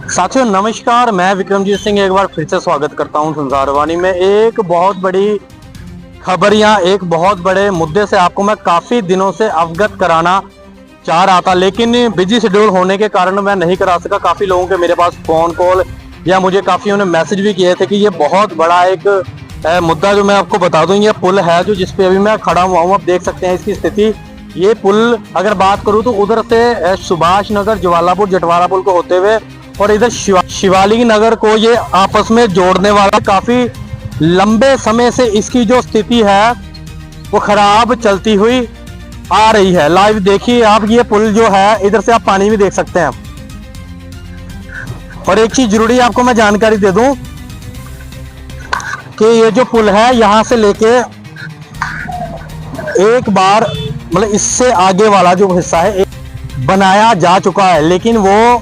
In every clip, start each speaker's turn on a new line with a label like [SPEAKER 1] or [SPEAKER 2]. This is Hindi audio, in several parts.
[SPEAKER 1] साथियों नमस्कार, मैं विक्रमजीत सिंह एक बार फिर से स्वागत करता हूं संसारवाणी में। एक बहुत बड़ी खबर या एक बहुत बड़े मुद्दे से आपको मैं काफ़ी दिनों से अवगत कराना चाह रहा था, लेकिन बिजी शेड्यूल होने के कारण मैं नहीं करा सका। काफ़ी लोगों के मेरे पास फ़ोन कॉल या मुझे काफ़ी उन्होंने मैसेज भी किए थे कि ये बहुत बड़ा एक मुद्दा जो मैं आपको बता दूं, ये पुल है जो जिस पे अभी मैं खड़ा हुआ हूँ। आप देख सकते हैं इसकी स्थिति। ये पुल अगर बात करूँ तो उधर से सुभाष नगर ज्वालापुर जटवाड़ा पुल को होते हुए और इधर शिवालिक नगर को ये आपस में जोड़ने वाला काफी लंबे समय से इसकी जो स्थिति है वो खराब चलती हुई आ रही है। लाइव देखिए आप, ये पुल जो है इधर से आप पानी भी देख सकते हैं। और एक चीज जरूरी आपको मैं जानकारी दे दूं कि ये जो पुल है यहां से लेके एक बार मतलब इससे आगे वाला जो हिस्सा है बनाया जा चुका है, लेकिन वो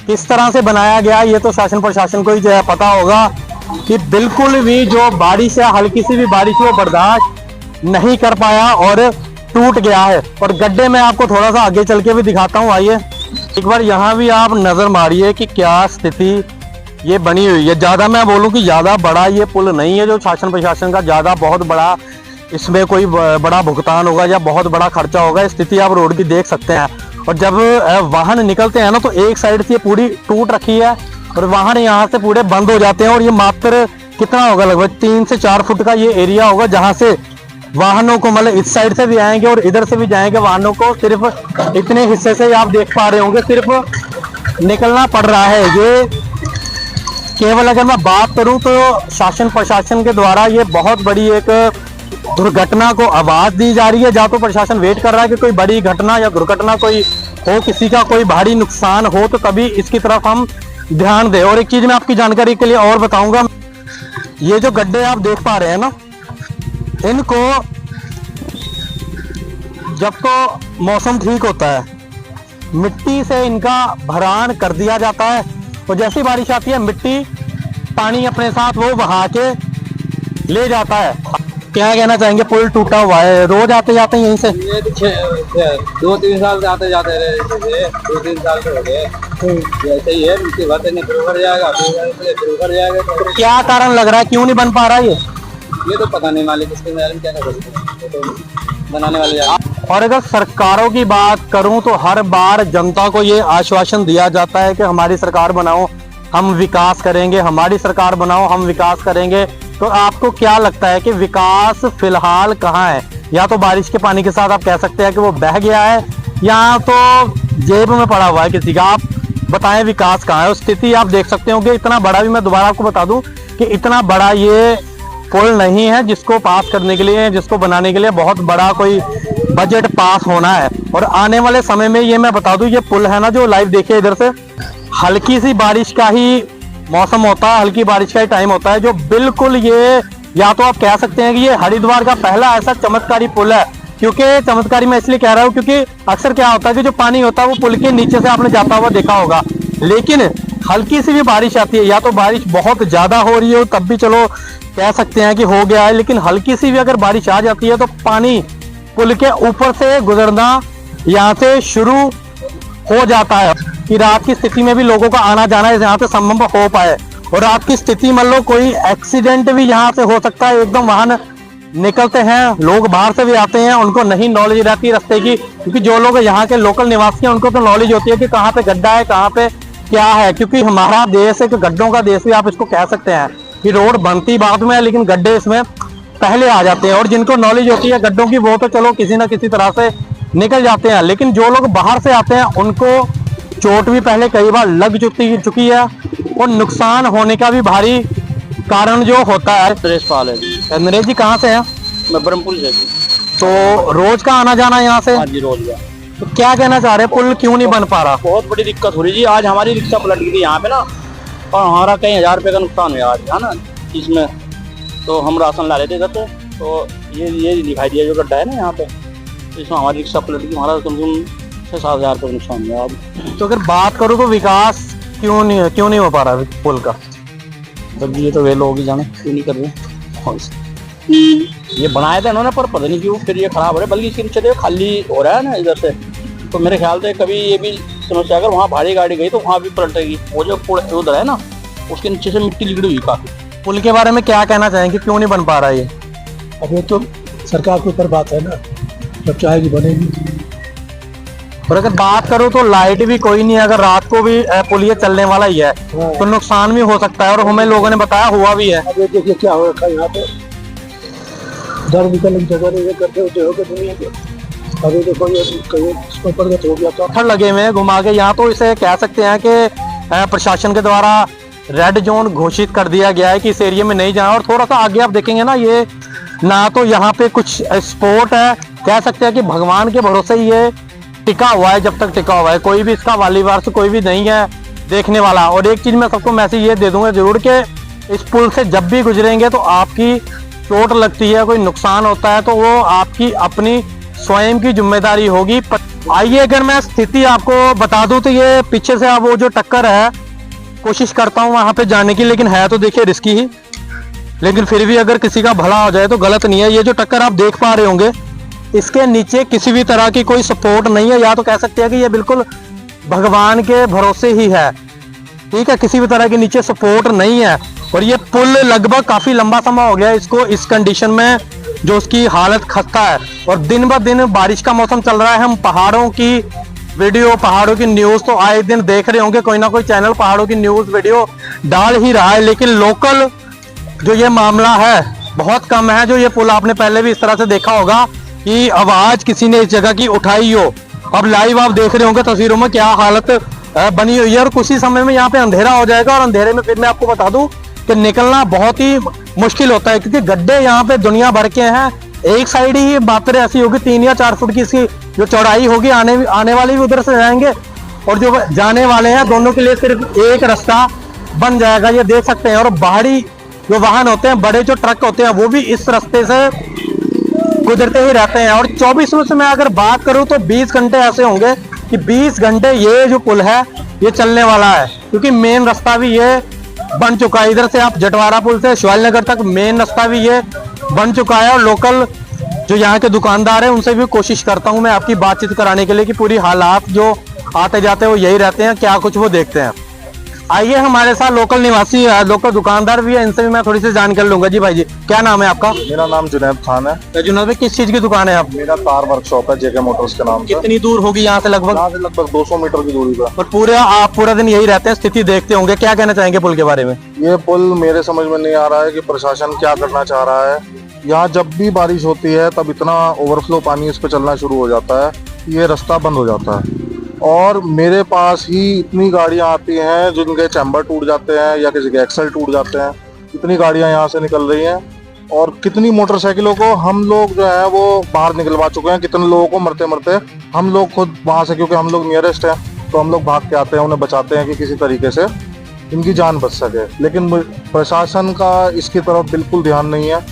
[SPEAKER 1] किस तरह से बनाया गया ये तो शासन प्रशासन को ही जो है पता होगा कि बिल्कुल भी जो बारिश है, हल्की सी भी बारिश वो बर्दाश्त नहीं कर पाया और टूट गया है। और गड्ढे में आपको थोड़ा सा आगे चल के भी दिखाता हूँ, आइए एक बार यहाँ भी आप नजर मारिए कि क्या स्थिति ये बनी हुई है। ज्यादा मैं बोलूँ कि ज्यादा बड़ा ये पुल नहीं है जो शासन प्रशासन का ज्यादा बहुत बड़ा इसमें कोई बड़ा भुगतान होगा या बहुत बड़ा खर्चा होगा। स्थिति आप रोड की देख सकते हैं। और जब वाहन निकलते हैं ना तो एक साइड से पूरी टूट रखी है और वाहन यहाँ से पूरे बंद हो जाते हैं। और ये मात्र कितना होगा, लगभग 3 से 4 फुट का ये एरिया होगा जहाँ से वाहनों को मतलब इस साइड से भी आएंगे और इधर से भी जाएंगे वाहनों को। सिर्फ इतने हिस्से से आप देख पा रहे होंगे सिर्फ निकलना पड़ रहा है। ये केवल अगर मैं बात करूं तो शासन प्रशासन के द्वारा ये बहुत बड़ी एक दुर्घटना को आवाज दी जा रही है। जहाँ तो प्रशासन वेट कर रहा है कि कोई बड़ी घटना या दुर्घटना कोई हो, किसी का कोई भारी नुकसान हो तो तभी इसकी तरफ हम ध्यान दें। और एक चीज मैं आपकी जानकारी के लिए और बताऊंगा, ये जो गड्ढे आप देख पा रहे हैं ना, इनको जब तो मौसम ठीक होता है मिट्टी से इनका भरान कर दिया जाता है और जैसी बारिश आती है मिट्टी पानी अपने साथ वो बहा के ले जाता है। क्या कहना चाहेंगे, पुल टूटा हुआ है, रोज आते जाते हैं यहीं से?
[SPEAKER 2] ये तो 2-3 साल से आते जाते रहे, 2-3 साल से हो गए। ऐसे ही है, मिट्टी भरते नहीं फिर उभर जाएगा, फिर उभर जाएगा।
[SPEAKER 1] तो क्या कारण लग रहा है, क्यों नहीं बन पा रहा ये
[SPEAKER 2] तो पता नहीं, मालिक इसके बारे में क्या कर सकते हैं, तो बनाने वाले।
[SPEAKER 1] और अगर सरकारों की बात करूं तो हर बार जनता को ये आश्वासन दिया जाता है कि हमारी सरकार बनाओ हम विकास करेंगे, हमारी सरकार बनाओ हम विकास करेंगे। तो आपको क्या लगता है कि विकास फिलहाल कहाँ है? या तो बारिश के पानी के साथ आप कह सकते हैं कि वो बह गया है या तो जेब में पड़ा हुआ है किसी का। आप बताएं विकास कहाँ है? उस स्थिति आप देख सकते हो कि इतना बड़ा भी, मैं दोबारा आपको बता दूं कि इतना बड़ा ये पुल नहीं है जिसको पास करने के लिए, जिसको बनाने के लिए बहुत बड़ा कोई बजट पास होना है। और आने वाले समय में ये मैं बता दूं, ये पुल है ना जो लाइव देखिए इधर से, हल्की सी बारिश का ही मौसम होता है, हल्की बारिश का ही टाइम होता है जो बिल्कुल ये, या तो आप कह सकते हैं कि ये हरिद्वार का पहला ऐसा चमत्कारी पुल है। क्योंकि चमत्कारी मैं इसलिए कह रहा हूँ क्योंकि अक्सर क्या होता है कि जो पानी होता है वो पुल के नीचे से आपने जाता हुआ देखा होगा, लेकिन हल्की सी भी बारिश आती है या तो बारिश बहुत ज्यादा हो रही हो तब भी चलो कह सकते हैं कि हो गया है, लेकिन हल्की सी भी अगर बारिश आ जाती है तो पानी पुल के ऊपर से गुजरना यहाँ से शुरू हो जाता है कि रात की स्थिति में भी लोगों का आना जाना यहाँ से संभव हो पाए। और रात की स्थिति मान लो कोई एक्सीडेंट भी यहाँ से हो सकता है, एकदम वाहन निकलते हैं, लोग बाहर से भी आते हैं, उनको नहीं नॉलेज रहती रास्ते की, क्योंकि जो लोग यहाँ के लोकल निवासी हैं उनको तो नॉलेज होती है कि कहाँ पे गड्ढा है, कहाँ पे क्या है। क्योंकि हमारा देश एक गड्ढों का देश भी आप इसको कह सकते हैं कि रोड बनती बाद में है लेकिन गड्ढे इसमें पहले आ जाते हैं। और जिनको नॉलेज होती है गड्ढों की वो तो चलो किसी ना किसी तरह से निकल जाते हैं, लेकिन जो लोग बाहर से आते हैं उनको चोट भी पहले कई बार लग चुकी है और नुकसान होने का भी भारी कारण जो होता है।
[SPEAKER 2] सुरेश पाल है।
[SPEAKER 1] नरेश जी कहाँ से हैं?
[SPEAKER 2] मैं ब्रह्मपुर से।
[SPEAKER 1] तो रोज का आना जाना यहाँ से?
[SPEAKER 2] हाँ जी, रोज का।
[SPEAKER 1] तो क्या कहना चाह रहे हैं, पुल क्यों नहीं बन पा रहा?
[SPEAKER 2] बहुत बड़ी दिक्कत हो रही जी। आज हमारी रिक्शा पलट गई थी यहाँ पे ना, और हमारा कई 1000 रुपये का नुकसान हुआ आज, है ना इसमें। तो हम राशन ला रहे थे घर पे, तो ये दिखाई दिया जो गड्ढा है ना यहाँ पे, इसमें हमारी रिक्शा पलट गई, हमारा कम से कम 6-7 हज़ार रुपये का नुकसान हुआ अब।
[SPEAKER 1] तो अगर बात करूँ तो विकास क्यों नहीं हो पा रहा पुल का?
[SPEAKER 2] तब ये तो वे लोग ही जाने क्यों नहीं कर रहे। ये बनाए थे इन्होंने पर पता नहीं क्यों फिर ये खराब हो रहा है, बल्कि इसके नीचे देखो खाली हो रहा है ना इधर से, तो मेरे ख्याल से कभी ये भी समस्या, अगर वहाँ भारी गाड़ी गई तो वहाँ भी पलटेगी। वो जो पुल उधर है ना, उसके नीचे से मिट्टी लिगड़ी हुई काफी।
[SPEAKER 1] पुल के बारे में क्या कहना चाहेंगे, क्यों नहीं बन पा रहा ये?
[SPEAKER 3] अब ये तो सरकार के ऊपर बात है ना, जब चाहेगी बनेगी।
[SPEAKER 1] और अगर बात करूं तो लाइट भी कोई नहीं है, अगर रात को भी पुल ये चलने वाला ही है तो नुकसान भी हो सकता है, और हमें लोगों ने बताया हुआ भी है।
[SPEAKER 3] अब ये देखिए क्या हो रखा है यहाँ पे, डर निकलने की जगह नहीं है, करते होते हो गए दुनिया के। अभी देखो ये कहीं इसको प्रगत हो गया था,
[SPEAKER 1] पत्थर लगे हुए हैं घुमा के यहाँ, तो इसे कह सकते हैं कि प्रशासन के द्वारा रेड जोन घोषित कर दिया गया है कि इस एरिया में नहीं जाना। और थोड़ा सा आगे आप देखेंगे ना, ये ना तो यहाँ पे कुछ स्पोर्ट है, कह सकते हैं कि भगवान के भरोसे ही ये टिका हुआ है, जब तक टिका हुआ है। कोई भी इसका वाली वारस कोई भी नहीं है देखने वाला। और एक चीज मैं सबको मैसेज ये दे दूंगा जरूर कि इस पुल से जब भी गुजरेंगे तो आपकी चोट लगती है, कोई नुकसान होता है, तो वो आपकी अपनी स्वयं की जिम्मेदारी होगी। आइए अगर मैं स्थिति आपको बता दूं तो ये पीछे से अब वो जो टक्कर है, कोशिश करता हूँ वहां पे जाने की, लेकिन है तो देखिए रिस्की ही, लेकिन फिर भी अगर किसी का भला हो जाए तो गलत नहीं है। ये जो टक्कर आप देख पा रहे होंगे, इसके नीचे किसी भी तरह की कोई सपोर्ट नहीं है, या तो कह सकते हैं कि ये बिल्कुल भगवान के भरोसे ही है। ठीक है, किसी भी तरह के नीचे सपोर्ट नहीं है। और ये पुल लगभग काफी लंबा समय हो गया इसको इस कंडीशन में, जो उसकी हालत खस्ता है। और दिन ब दिन बारिश का मौसम चल रहा है, हम पहाड़ों की वीडियो, पहाड़ों की न्यूज तो आए दिन देख रहे होंगे, कोई ना कोई चैनल पहाड़ों की न्यूज वीडियो डाल ही रहा है, लेकिन लोकल जो ये मामला है बहुत कम है। जो ये पुल आपने पहले भी इस तरह से देखा होगा कि आवाज किसी ने इस जगह की उठाई हो। अब लाइव आप देख रहे होंगे तस्वीरों में क्या हालत बनी हुई है। और कुछ ही समय में यहाँ पे अंधेरा हो जाएगा, और अंधेरे में फिर मैं आपको बता दूं कि निकलना बहुत ही मुश्किल होता है, क्योंकि गड्ढे यहाँ पे दुनिया भर के हैं। एक साइड ही बातें ऐसी होगी, 3 या 4 फुट की इसकी जो चौड़ाई होगी, आने वाले भी उधर से जाएंगे, और जो जाने वाले हैं दोनों के लिए सिर्फ एक रास्ता बन जाएगा, ये देख सकते हैं। और बाहरी जो वाहन होते हैं, बड़े जो ट्रक होते हैं, वो भी इस रास्ते से गुजरते ही रहते हैं। और 24 में से मैं अगर बात करूं तो 20 घंटे ऐसे होंगे कि 20 घंटे ये जो पुल है ये चलने वाला है, क्योंकि मेन रास्ता भी ये बन चुका है। इधर से आप जटवारा पुल से शिवाल नगर तक मेन रास्ता भी ये बन चुका है। और लोकल जो यहाँ के दुकानदार हैं उनसे भी कोशिश करता हूँ मैं आपकी बातचीत कराने के लिए, कि पूरी हालात जो आते जाते हैं वो यही रहते हैं, क्या कुछ वो देखते हैं। आइए हमारे साथ लोकल निवासी है, लोकल दुकानदार भी है, इनसे भी मैं थोड़ी सी जानकारी लूंगा। जी भाई जी, क्या नाम है आपका?
[SPEAKER 4] मेरा नाम जुनैद खान है।
[SPEAKER 1] जुनैद भाई, किस चीज की दुकान है आप?
[SPEAKER 4] मेरा कार वर्कशॉप है, जेके मोटर्स के नाम से।
[SPEAKER 1] कितनी दूर होगी यहाँ से? लगभग
[SPEAKER 4] 200 मीटर की दूरी पर।
[SPEAKER 1] और आप पूरा दिन यही रहते हैं, स्थिति देखते होंगे, क्या कहना चाहेंगे पुल के बारे में?
[SPEAKER 4] ये पुल मेरे समझ में नहीं आ रहा है कि प्रशासन क्या करना चाह रहा है। यहाँ जब भी बारिश होती है तब इतना ओवरफ्लो पानी इस पे चलना शुरू हो जाता है, ये रास्ता बंद हो जाता है। और मेरे पास ही इतनी गाड़ियाँ आती हैं जिनके चैम्बर टूट जाते हैं या किसी के एक्सल टूट जाते हैं। इतनी गाड़ियाँ यहाँ से निकल रही हैं, और कितनी मोटरसाइकिलों को हम लोग जो है वो बाहर निकलवा चुके हैं। कितने लोगों को मरते मरते हम लोग खुद वहाँ से, क्योंकि हम लोग नियरेस्ट हैं, तो हम लोग भाग के आते हैं, उन्हें बचाते हैं कि किसी तरीके से इनकी जान बच सके। लेकिन प्रशासन का इसकी तरफ बिल्कुल ध्यान नहीं है।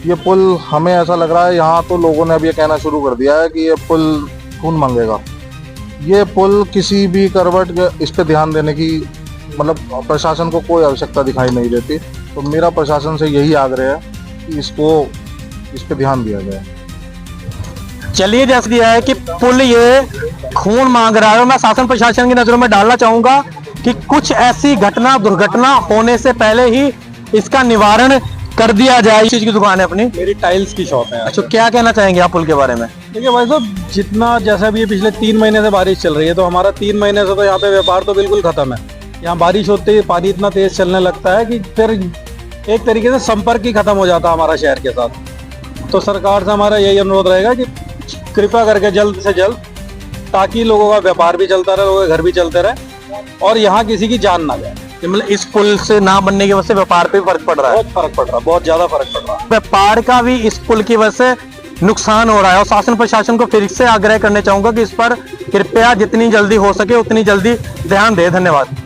[SPEAKER 4] ये पुल, हमें ऐसा लग रहा है यहाँ तो लोगों ने अब ये कहना शुरू कर दिया है कि ये पुल खून मांगेगा। ये पुल किसी भी करवट इस पे ध्यान देने की, मतलब प्रशासन को कोई आवश्यकता दिखाई नहीं देती। तो मेरा प्रशासन से यही आग्रह है कि इस पे ध्यान दिया जाए।
[SPEAKER 1] चलिए, जैसे दिया है कि पुल ये खून मांग रहा है, और मैं शासन प्रशासन की नजरों में डालना चाहूंगा कि कुछ ऐसी दुर्घटना होने से पहले ही इसका निवारण कर दिया जाए। इस चीज की दुकान है अपनी?
[SPEAKER 3] मेरी टाइल्स की शॉप है।
[SPEAKER 1] अच्छा, क्या कहना चाहेंगे आप पुल के बारे में?
[SPEAKER 3] देखिए भाई साहब, जितना जैसा भी ये पिछले 3 महीने से बारिश चल रही है, तो हमारा 3 महीने से तो यहाँ पे व्यापार तो बिल्कुल खत्म है। यहाँ बारिश होते ही पानी इतना तेज चलने लगता है कि फिर एक तरीके से संपर्क ही खत्म हो जाता है हमारा शहर के साथ। तो सरकार से हमारा यही अनुरोध रहेगा कि कृपया करके जल्द से जल्द, ताकि लोगों का व्यापार भी चलता रहे, लोगों के घर भी चलते रहे, और यहाँ किसी की जान ना जाए।
[SPEAKER 1] मतलब इस पुल से ना बनने की वजह से व्यापार पे फर्क पड़ रहा है?
[SPEAKER 3] बहुत फर्क पड़ रहा है, बहुत ज्यादा फर्क पड़ रहा है।
[SPEAKER 1] व्यापार का भी इस पुल की वजह से नुकसान हो रहा है, और शासन प्रशासन को फिर से आग्रह करने चाहूंगा कि इस पर कृपया जितनी जल्दी हो सके उतनी जल्दी ध्यान दे। धन्यवाद।